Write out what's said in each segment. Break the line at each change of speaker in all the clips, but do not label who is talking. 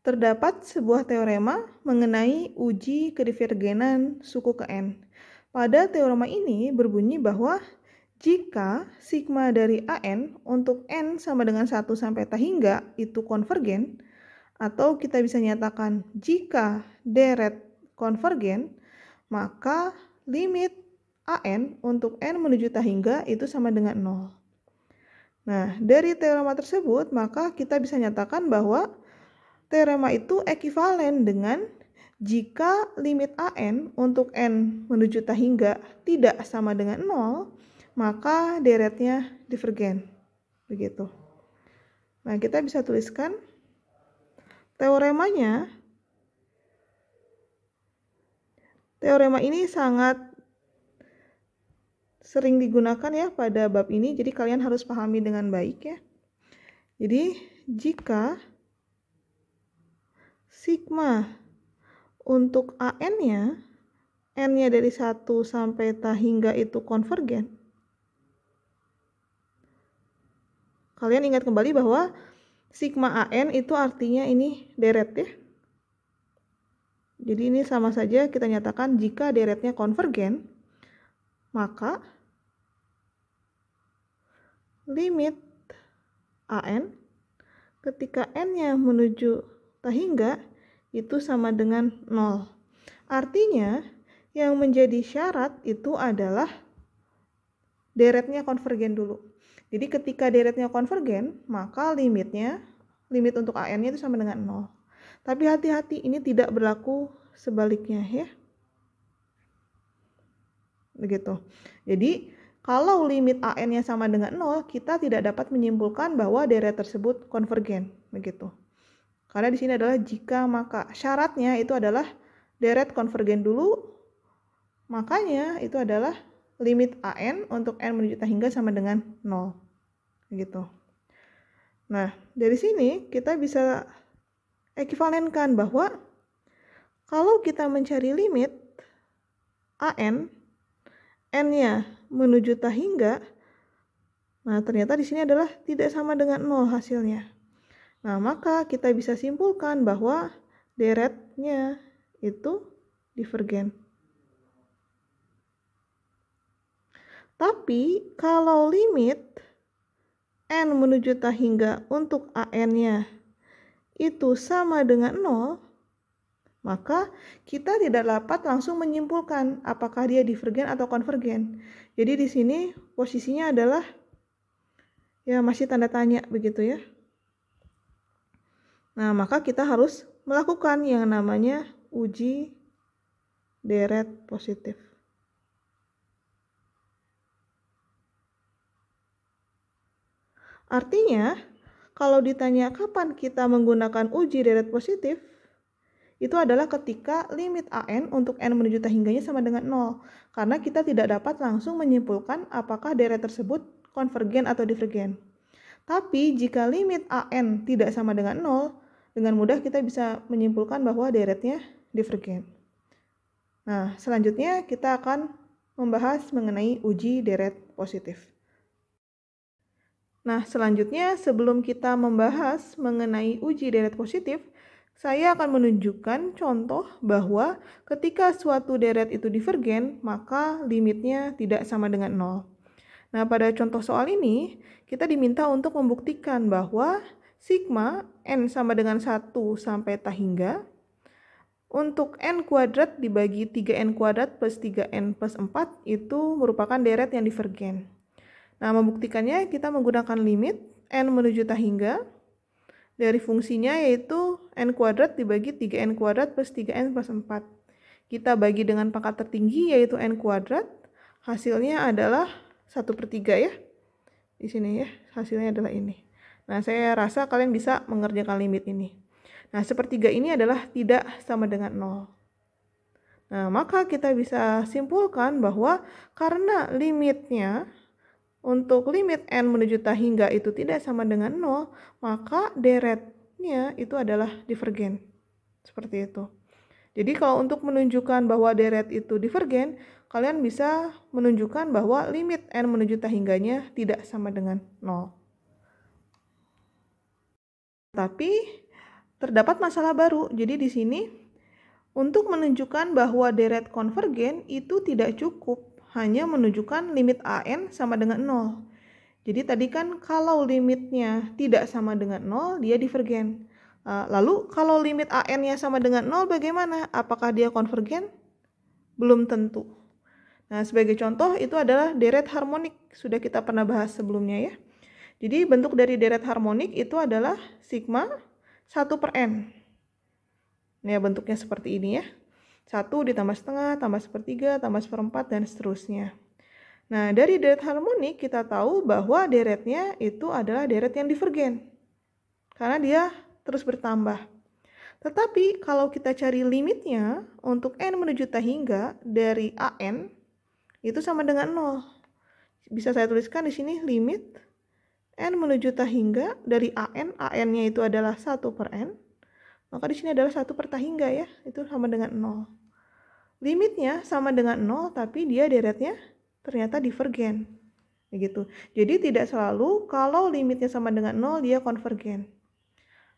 Terdapat sebuah teorema mengenai uji kedivergenan suku ke N. Pada teorema ini berbunyi bahwa jika sigma dari AN untuk N sama dengan 1 sampai T hingga itu konvergen, atau kita bisa nyatakan jika deret konvergen, maka limit AN untuk N menuju T hingga itu sama dengan 0. Nah, dari teorema tersebut, maka kita bisa nyatakan bahwa teorema itu ekivalen dengan jika limit AN untuk N menuju T hingga tidak sama dengan 0, maka deretnya divergen. Begitu. Nah, kita bisa tuliskan teoremanya. Teorema ini sangat sering digunakan ya pada bab ini, jadi kalian harus pahami dengan baik ya. Jadi, jika sigma untuk AN-nya, N-nya dari 1 sampai T hingga itu konvergen, kalian ingat kembali bahwa sigma AN itu artinya ini deret ya. Jadi ini sama saja kita nyatakan jika deretnya konvergen, maka limit AN ketika N-nya menuju T hingga itu sama dengan 0. Artinya yang menjadi syarat itu adalah deretnya konvergen dulu. Jadi ketika deretnya konvergen, maka limit untuk AN-nya itu sama dengan 0. Tapi hati-hati, ini tidak berlaku sebaliknya ya. Begitu. Jadi kalau limit AN-nya sama dengan 0, kita tidak dapat menyimpulkan bahwa deret tersebut konvergen. Begitu. Karena di sini adalah jika maka. Syaratnya itu adalah deret konvergen dulu. Makanya itu adalah limit AN untuk N menuju T hingga sama dengan 0. Begitu. Nah, dari sini kita bisa ekivalenkan bahwa kalau kita mencari limit AN, N-nya menuju T hingga, nah ternyata di sini adalah tidak sama dengan 0 hasilnya. Nah, maka kita bisa simpulkan bahwa deretnya itu divergen. Tapi kalau limit N menuju T hingga untuk AN-nya itu sama dengan 0, maka kita tidak dapat langsung menyimpulkan apakah dia divergen atau konvergen. Jadi di sini posisinya adalah ya masih tanda tanya begitu ya. Nah, maka kita harus melakukan yang namanya uji deret positif. Artinya, kalau ditanya kapan kita menggunakan uji deret positif, itu adalah ketika limit AN untuk N menuju T hingganya sama dengan 0. Karena kita tidak dapat langsung menyimpulkan apakah deret tersebut konvergen atau divergen. Tapi jika limit AN tidak sama dengan 0, dengan mudah kita bisa menyimpulkan bahwa deretnya divergen. Nah, selanjutnya kita akan membahas mengenai uji deret positif. Nah, selanjutnya sebelum kita membahas mengenai uji deret positif, saya akan menunjukkan contoh bahwa ketika suatu deret itu divergen, maka limitnya tidak sama dengan 0. Nah, pada contoh soal ini, kita diminta untuk membuktikan bahwa sigma N sama dengan 1 sampai T hingga untuk N kuadrat dibagi 3N kuadrat plus 3N plus 4 itu merupakan deret yang divergen. Nah, membuktikannya kita menggunakan limit N menuju T hingga dari fungsinya yaitu N kuadrat dibagi 3N kuadrat plus 3N plus 4. Kita bagi dengan pangkat tertinggi yaitu N kuadrat. Hasilnya adalah 1/3 ya. Di sini ya, hasilnya adalah ini. Nah, saya rasa kalian bisa mengerjakan limit ini. Nah, 1/3 ini adalah tidak sama dengan 0. Nah, maka kita bisa simpulkan bahwa karena limitnya untuk limit N menuju T hingga itu tidak sama dengan 0, maka deretnya itu adalah divergen. Seperti itu. Jadi kalau untuk menunjukkan bahwa deret itu divergen, kalian bisa menunjukkan bahwa limit N menuju T hingganya tidak sama dengan 0. Tapi terdapat masalah baru. Jadi di sini untuk menunjukkan bahwa deret konvergen itu tidak cukup hanya menunjukkan limit AN sama dengan 0. Jadi tadi kan kalau limitnya tidak sama dengan 0, dia divergen. Lalu kalau limit AN-nya sama dengan 0 bagaimana? Apakah dia konvergen? Belum tentu. Nah, sebagai contoh itu adalah deret harmonik. Sudah kita pernah bahas sebelumnya ya. Jadi bentuk dari deret harmonik itu adalah sigma 1/n. Nah, bentuknya seperti ini ya. 1 ditambah setengah, tambah sepertiga, tambah seperempat, dan seterusnya. Nah, dari deret harmonik kita tahu bahwa deretnya itu adalah deret yang divergen. Karena dia terus bertambah. Tetapi kalau kita cari limitnya untuk n menuju T hingga dari AN itu sama dengan 0. Bisa saya tuliskan di sini limit n menuju T hingga dari AN-nya itu adalah 1/n. Maka di sini adalah 1/T hingga ya, itu sama dengan 0. Limitnya sama dengan 0 tapi dia deretnya ternyata divergen. Begitu. Jadi tidak selalu kalau limitnya sama dengan 0 dia konvergen.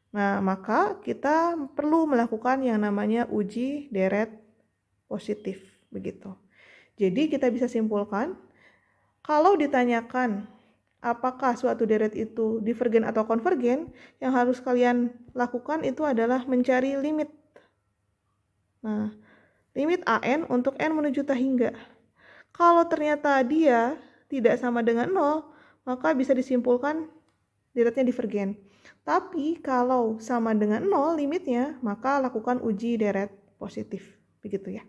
Nah, maka kita perlu melakukan yang namanya uji deret positif, begitu. Jadi kita bisa simpulkan kalau ditanyakan apakah suatu deret itu divergen atau konvergen, yang harus kalian lakukan itu adalah mencari limit. Nah, limit AN untuk n menuju T hingga. Kalau ternyata dia tidak sama dengan 0, maka bisa disimpulkan deretnya divergen. Tapi kalau sama dengan 0 limitnya, maka lakukan uji deret positif. Begitu ya.